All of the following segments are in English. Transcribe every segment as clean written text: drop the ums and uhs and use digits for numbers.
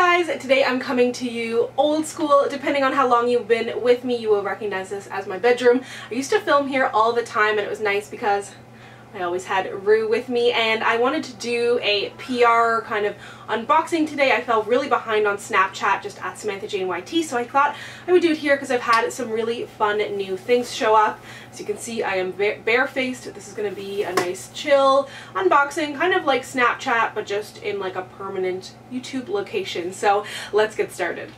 guys, today I'm coming to you old school. Depending on how long you've been with me, you will recognize this as my bedroom. I used to film here all the time and it was nice because I always had Rue with me, and I wanted to do a PR kind of unboxing today. I fell really behind on Snapchat, just at Samantha Jane YT, so I thought I would do it here because I've had some really fun new things show up. As you can see, I am barefaced. This is going to be a nice chill unboxing, kind of like Snapchat, but just in like a permanent YouTube location. So let's get started.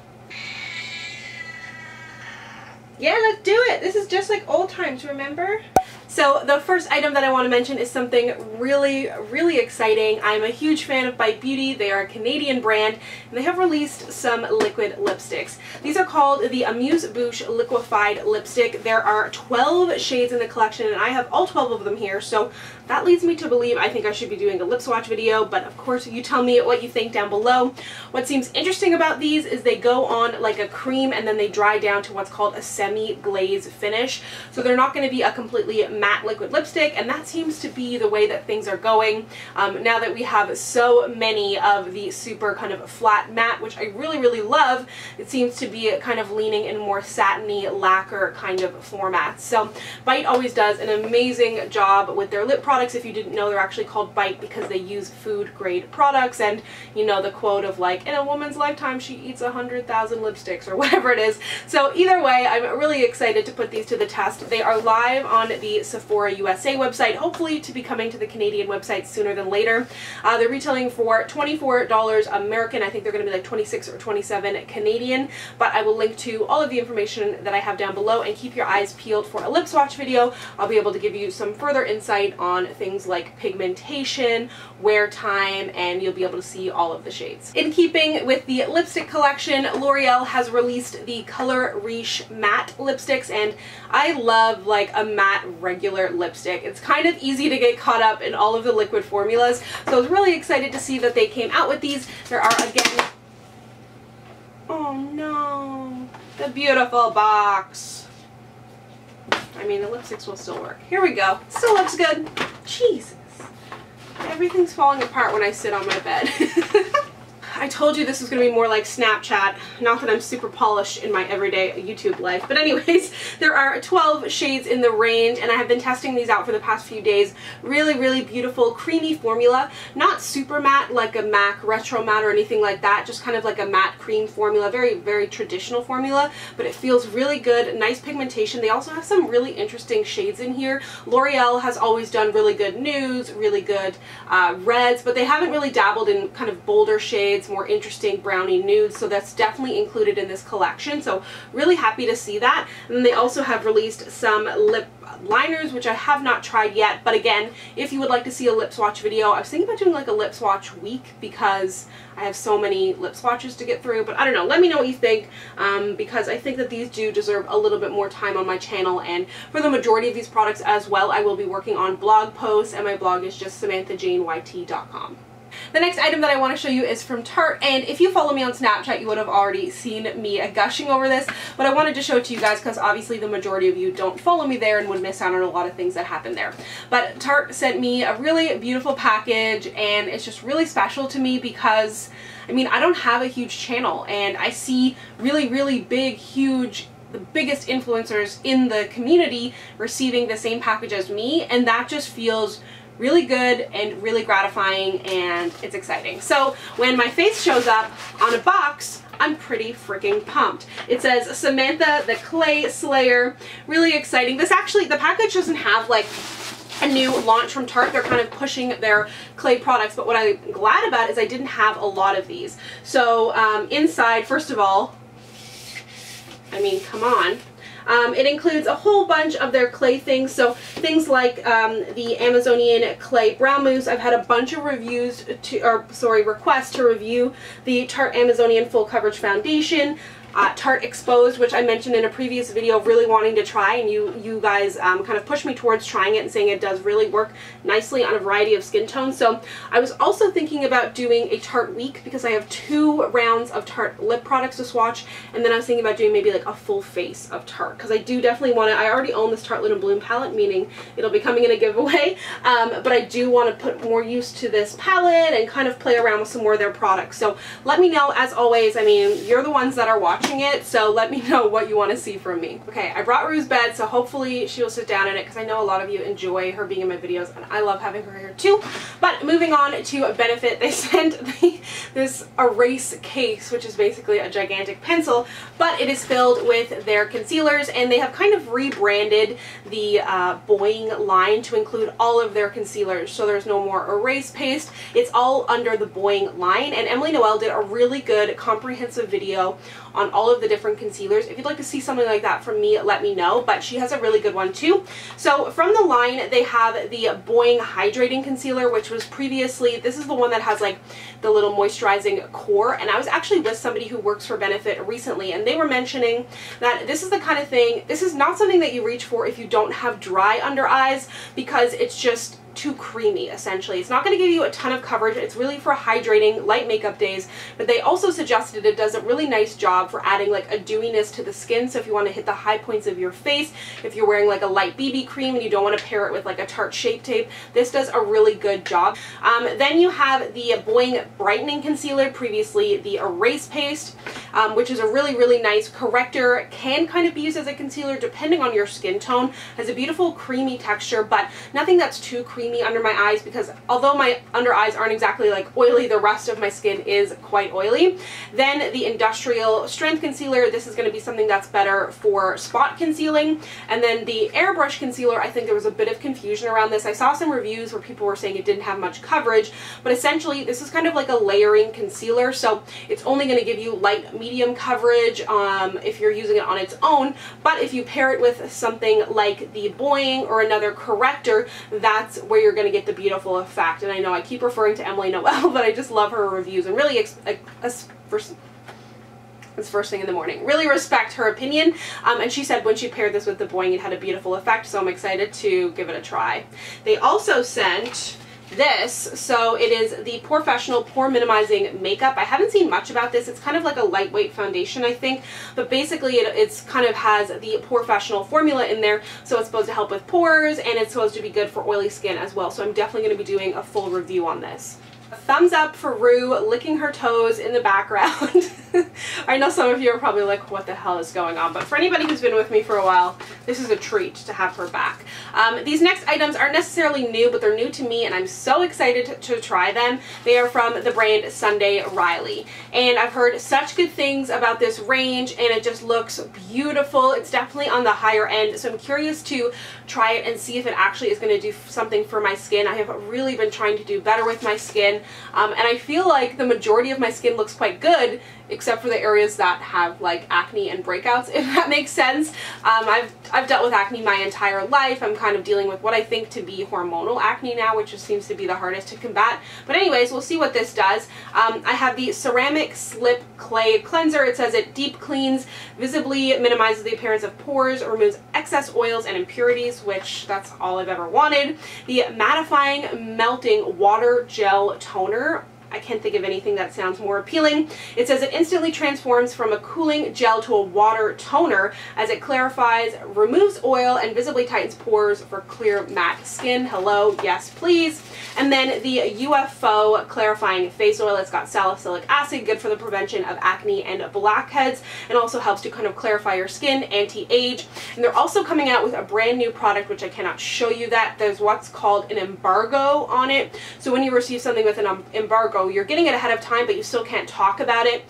Yeah, let's do it. This is just like old times, remember? So the first item that I want to mention is something really exciting. I'm a huge fan of Bite Beauty. They are a Canadian brand and they have released some liquid lipsticks. These are called the Amuse Bouche Liquefied Lipstick. There are 12 shades in the collection and I have all 12 of them here, so that leads me to believe I think I should be doing a lip swatch video, but of course you tell me what you think down below. What seems interesting about these is they go on like a cream and then they dry down to what's called a semi-glaze finish. So they're not going to be a completely matte liquid lipstick, and that seems to be the way that things are going now that we have so many of the super kind of flat matte, which I really love. It seems to be kind of leaning in more satiny lacquer kind of formats. So Bite always does an amazing job with their lip products. If you didn't know, they're actually called Bite because they use food grade products, and you know the quote of like, in a woman's lifetime she eats 100,000 lipsticks or whatever it is. So either way, I'm really excited to put these to the test. They are live on the Sephora USA website, hopefully to be coming to the Canadian website sooner than later. They're retailing for $24 American. I think they're going to be like 26 or 27 Canadian, but I will link to all of the information that I have down below, and keep your eyes peeled for a lip swatch video. I'll be able to give you some further insight on things like pigmentation, wear time, and you'll be able to see all of the shades. In keeping with the lipstick collection, L'Oreal has released the Color Riche matte lipsticks, and I love like a matte regular lipstick. It's kind of easy to get caught up in all of the liquid formulas, so I was really excited to see that they came out with these. There are, again, oh no, the beautiful box. I mean, the lipsticks will still work. Here we go. Still looks good. Jesus. Everything's falling apart when I sit on my bed. I told you this was going to be more like Snapchat. Not that I'm super polished in my everyday YouTube life. But anyways, there are 12 shades in the range, and I have been testing these out for the past few days. Really beautiful, creamy formula. Not super matte like a MAC Retro Matte or anything like that. Just kind of like a matte cream formula. Very traditional formula. But it feels really good. Nice pigmentation. They also have some really interesting shades in here. L'Oreal has always done really good nudes, really good reds, but they haven't really dabbled in kind of bolder shades, more interesting brownie nudes, so that's definitely included in this collection, so really happy to see that. And then they also have released some lip liners, which I have not tried yet, but again, if you would like to see a lip swatch video, I was thinking about doing like a lip swatch week because I have so many lip swatches to get through, but I don't know, let me know what you think, because I think that these do deserve a little bit more time on my channel, and for the majority of these products as well, I will be working on blog posts, and my blog is just samanthajaneyt.com. The next item that I want to show you is from Tarte, and if you follow me on Snapchat, you would have already seen me gushing over this, but I wanted to show it to you guys because obviously the majority of you don't follow me there and would miss out on a lot of things that happen there. But Tarte sent me a really beautiful package, and it's just really special to me because, I mean, I don't have a huge channel, and I see really big, huge, the biggest influencers in the community receiving the same package as me, and that just feels really good and really gratifying, and it's exciting. So when my face shows up on a box, I'm pretty freaking pumped. It says Samantha the Clay Slayer. Really exciting. This actually, the package doesn't have like a new launch from Tarte. They're kind of pushing their clay products, but what I'm glad about is I didn't have a lot of these. So inside, first of all, I mean, come on. It includes a whole bunch of their clay things, so things like the Amazonian clay brow mousse. I've had a bunch of requests to review the Tarte Amazonian full coverage foundation. Tarte Exposed, which I mentioned in a previous video, really wanting to try, and you guys kind of pushed me towards trying it and saying it does really work nicely on a variety of skin tones. So I was also thinking about doing a Tarte week because I have 2 rounds of Tarte lip products to swatch, and then I was thinking about doing maybe like a full face of Tarte because I do definitely want to. I already own this Tarte Lit and Bloom palette, meaning it'll be coming in a giveaway, but I do want to put more use to this palette and kind of play around with some more of their products. So let me know, as always. I mean, you're the ones that are watching it, so let me know what you want to see from me. Okay, I brought Rue's bed, so hopefully she will sit down in it because I know a lot of you enjoy her being in my videos, and I love having her here too. But moving on to Benefit, they sent this erase case, which is basically a gigantic pencil, but it is filled with their concealers, and they have kind of rebranded the Boing line to include all of their concealers, so there's no more erase paste. It's all under the Boing line, and Emily Noel did a really good comprehensive video on all of the different concealers. If you'd like to see something like that from me, let me know, but she has a really good one too. So from the line, they have the Boing Hydrating Concealer, which was previously, this is the one that has like the little moisturizing core, and I was actually with somebody who works for Benefit recently, and they were mentioning that this is the kind of thing, this is not something that you reach for if you don't have dry under eyes, because it's just too creamy, essentially. It's not going to give you a ton of coverage. It's really for hydrating light makeup days, but they also suggested it does a really nice job for adding like a dewiness to the skin. So if you want to hit the high points of your face, if you're wearing like a light BB cream and you don't want to pair it with like a Tarte Shape Tape, this does a really good job. Then you have the Boing Brightening Concealer, previously the Erase Paste, which is a really nice corrector. Can kind of be used as a concealer depending on your skin tone. Has a beautiful creamy texture, but nothing that's too creamy under my eyes, because although my under eyes aren't exactly like oily, the rest of my skin is quite oily. Then the Industrial Strength Concealer, this is going to be something that's better for spot concealing. And then the Airbrush Concealer, I think there was a bit of confusion around this. I saw some reviews where people were saying it didn't have much coverage, but essentially this is kind of like a layering concealer, so it's only going to give you light medium coverage if you're using it on its own, but if you pair it with something like the Boing or another corrector, that's where you're going to get the beautiful effect. And I know I keep referring to Emily Noel, but I just love her reviews and really, it's first thing in the morning, really respect her opinion. And she said when she paired this with the Boing, it had a beautiful effect, so I'm excited to give it a try. They also sent this, so it is the Fessional Pore Minimizing Makeup. I haven't seen much about this. It's kind of like a lightweight foundation, I think, but basically it's kind of has the Fessional formula in there, so it's supposed to help with pores, and it's supposed to be good for oily skin as well, so I'm definitely going to be doing a full review on this. A thumbs up for Rue licking her toes in the background. I know some of you are probably like, what the hell is going on? But for anybody who's been with me for a while, this is a treat to have her back. These next items aren't necessarily new, but they're new to me, and I'm so excited to try them. They are from the brand Sunday Riley, and I've heard such good things about this range, and it just looks beautiful. It's definitely on the higher end, so I'm curious to try it and see if it actually is going to do something for my skin. I have really been trying to do better with my skin, and I feel like the majority of my skin looks quite good, except for the areas that have like acne and breakouts, if that makes sense. I've dealt with acne my entire life. I'm kind of dealing with what I think to be hormonal acne now, which just seems to be the hardest to combat. But anyways, we'll see what this does. I have the Ceramic Slip Clay Cleanser. It says it deep cleans, visibly minimizes the appearance of pores, removes excess oils and impurities, which that's all I've ever wanted. The Mattifying Melting Water Gel Toner. I can't think of anything that sounds more appealing. It says it instantly transforms from a cooling gel to a water toner as it clarifies, removes oil, and visibly tightens pores for clear matte skin. Hello, yes please. And then the UFO Clarifying Face Oil. It's got salicylic acid, good for the prevention of acne and blackheads, and also helps to kind of clarify your skin, anti-age. And they're also coming out with a brand new product, which I cannot show you that. There's what's called an embargo on it. So when you receive something with an embargo, you're getting it ahead of time, but you still can't talk about it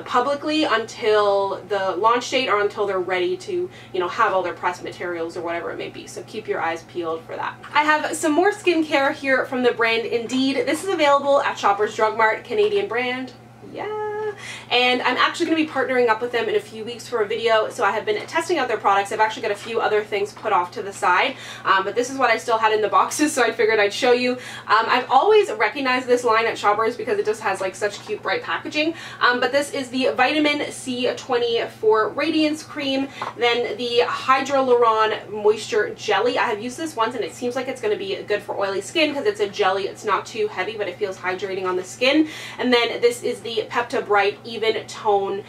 publicly until the launch date or until they're ready to, you know, have all their press materials or whatever it may be. So keep your eyes peeled for that. I have some more skincare here from the brand Indeed. This is available at Shoppers Drug Mart, Canadian brand. Yeah, and I'm actually going to be partnering up with them in a few weeks for a video, so I have been testing out their products. I've actually got a few other things put off to the side, but this is what I still had in the boxes, so I figured I'd show you. I've always recognized this line at Shoppers because it just has like such cute bright packaging, but this is the Vitamin C20 for Radiance Cream, then the Hydra Laurent Moisture Jelly. I have used this once and it seems like it's going to be good for oily skin because it's a jelly. It's not too heavy, but it feels hydrating on the skin. And then this is the Pepta Bright Even Tone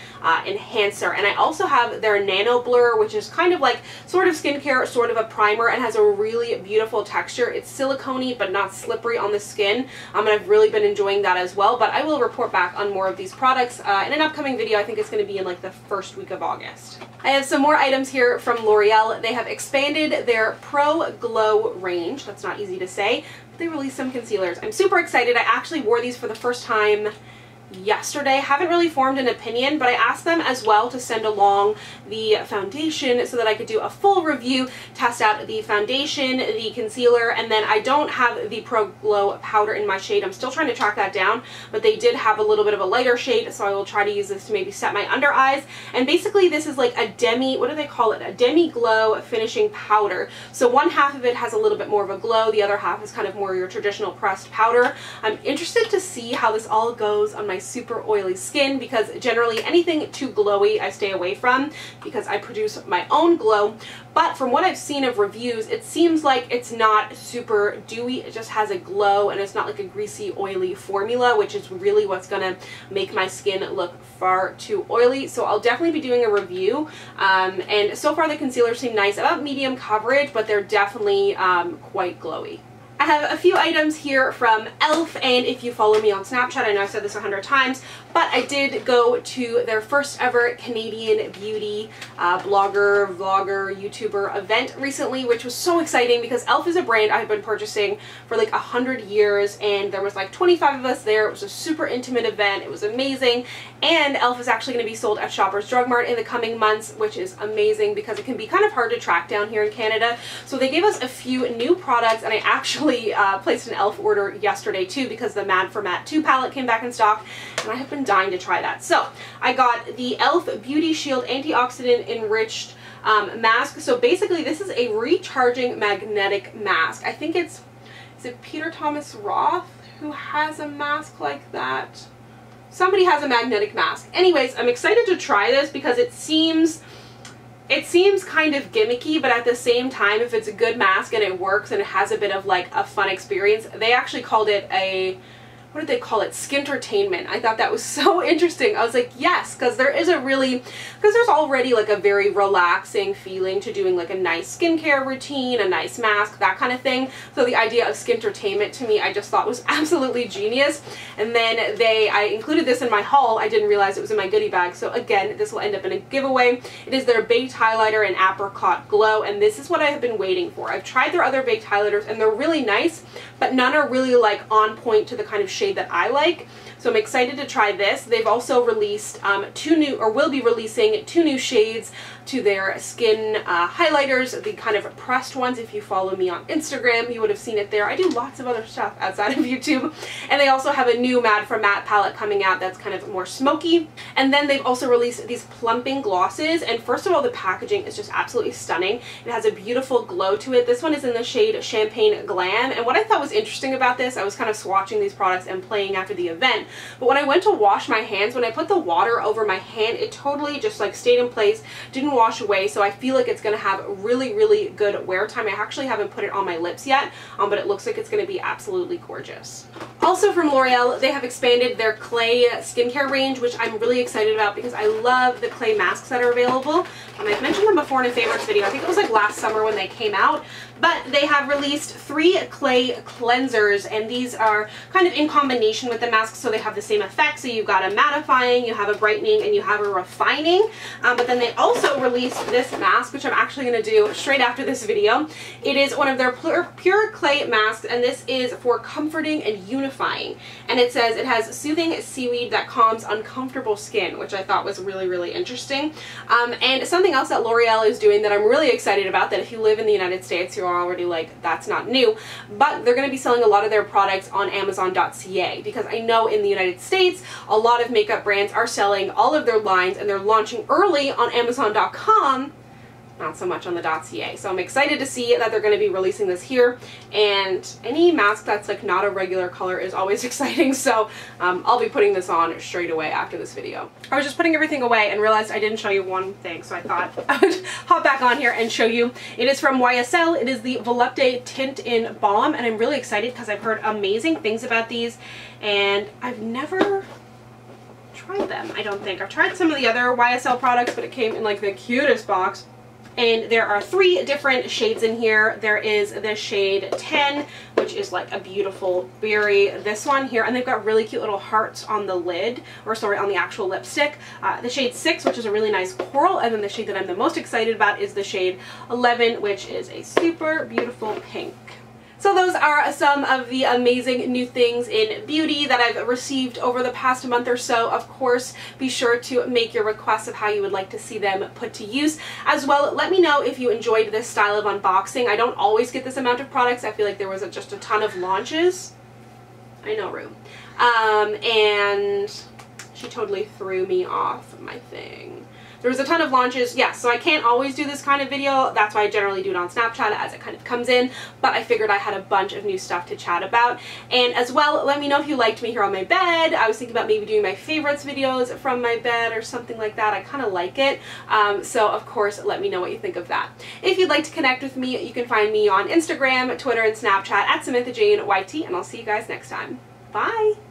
Enhancer, and I also have their Nano Blur, which is kind of like sort of skincare, sort of a primer, and has a really beautiful texture. It's silicone-y but not slippery on the skin, and I've really been enjoying that as well. But I will report back on more of these products in an upcoming video. I think it's going to be in like the first week of August. I have some more items here from L'Oreal. They have expanded their Pro Glow range. That's not easy to say. They released some concealers. I'm super excited. I actually wore these for the first time yesterday. Haven't really formed an opinion, but I asked them as well to send along the foundation so that I could do a full review, test out the foundation, the concealer, and then I don't have the Pro Glow powder in my shade. I'm still trying to track that down, but they did have a little bit of a lighter shade, so I will try to use this to maybe set my under eyes. And basically this is like a demi, what do they call it? A demi glow finishing powder. So one half of it has a little bit more of a glow, the other half is kind of more your traditional pressed powder. I'm interested to see how this all goes on my super oily skin, because generally anything too glowy I stay away from because I produce my own glow. But from what I've seen of reviews, it seems like it's not super dewy. It just has a glow and it's not like a greasy, oily formula, which is really what's gonna make my skin look far too oily. So I'll definitely be doing a review. And so far the concealers seem nice, about medium coverage, but they're definitely quite glowy. I have a few items here from e.l.f. and if you follow me on Snapchat, I know I've said this 100 times, but I did go to their first ever Canadian beauty blogger, vlogger, YouTuber event recently, which was so exciting because e.l.f. is a brand I've been purchasing for like 100 years, and there was like 25 of us there. It was a super intimate event. It was amazing, and e.l.f. is actually going to be sold at Shoppers Drug Mart in the coming months, which is amazing because it can be kind of hard to track down here in Canada. So they gave us a few new products, and I actually placed an e.l.f. order yesterday too because the Mad for Matte 2 palette came back in stock, and I have been dying to try that. So I got the e.l.f. Beauty Shield Antioxidant Enriched mask. So basically this is a recharging magnetic mask. I think is it Peter Thomas Roth who has a mask like that? Somebody has a magnetic mask. Anyways, I'm excited to try this because it seems kind of gimmicky, but at the same time, if it's a good mask and it works and it has a bit of like a fun experience, they actually called it a, what did they call it? Skintertainment. I thought that was so interesting. I was like, yes, because there's already like a very relaxing feeling to doing like a nice skincare routine, a nice mask, that kind of thing. So the idea of skintertainment to me, I just thought was absolutely genius. And then I included this in my haul. I didn't realize it was in my goodie bag. So again, this will end up in a giveaway. It is their baked highlighter in Apricot Glow, and this is what I have been waiting for. I've tried their other baked highlighters and they're really nice, but none are really like on point to the kind of shade that I like. So I'm excited to try this. They've also released will be releasing 2 new shades to their skin highlighters, the kind of pressed ones. If you follow me on Instagram, you would have seen it there. I do lots of other stuff outside of YouTube. And they also have a new Mad for Matte palette coming out that's kind of more smoky. And then they've also released these plumping glosses. And first of all, the packaging is just absolutely stunning. It has a beautiful glow to it. This one is in the shade Champagne Glam. And what I thought was interesting about this, I was kind of swatching these products and playing after the event, but when I went to wash my hands, when I put the water over my hand, it totally just like stayed in place, didn't wash away. So I feel like it's going to have really, really good wear time. I actually haven't put it on my lips yet, but it looks like it's going to be absolutely gorgeous. Also from L'Oreal, they have expanded their clay skincare range, which I'm really excited about because I love the clay masks that are available. And I've mentioned them before in a favorites video. I think it was like last summer when they came out. But they have released 3 clay cleansers, and these are kind of in combination with the mask, so they have the same effect. So you've got a mattifying, you have a brightening, and you have a refining. But then they also released this mask, which I'm actually going to do straight after this video. It is one of their pure clay masks, and this is for comforting and unifying. And it says it has soothing seaweed that calms uncomfortable skin, which I thought was really, really interesting. And something else that L'Oreal is doing that I'm really excited about, that if you live in the United States, you're already like, that's not new, but they're going to be selling a lot of their products on Amazon.ca, because I know in the United States. A lot of makeup brands are selling all of their lines and they're launching early on Amazon.com. Not so much on the .ca. So I'm excited to see that they're going to be releasing this here, and any mask that's like not a regular color is always exciting, so I'll be putting this on straight away after this video. I was just putting everything away and realized I didn't show you one thing, so I thought I would hop back on here and show you. It is from YSL. It is the Volupte Tintin Balm, and I'm really excited because I've heard amazing things about these, and I've never tried them, I don't think. I've tried some of the other YSL products, but it came in like the cutest box. And there are 3 different shades in here. There is the shade 10, which is like a beautiful berry. This one here, and they've got really cute little hearts on the lid, or sorry, on the actual lipstick. The shade 6, which is a really nice coral, and then the shade that I'm the most excited about is the shade 11, which is a super beautiful pink. So those are some of the amazing new things in beauty that I've received over the past month or so. Of course, be sure to make your requests of how you would like to see them put to use. As well, let me know if you enjoyed this style of unboxing. I don't always get this amount of products. I feel like there was just a ton of launches. I know, Rue. And she totally threw me off my thing. There was a ton of launches, yes, so I can't always do this kind of video. That's why I generally do it on Snapchat as it kind of comes in, but I figured I had a bunch of new stuff to chat about. And as well, let me know if you liked me here on my bed. I was thinking about maybe doing my favorites videos from my bed or something like that. I kind of like it. So of course, let me know what you think of that. If you'd like to connect with me, you can find me on Instagram, Twitter, and Snapchat at SamanthaJaneYT, and I'll see you guys next time. Bye!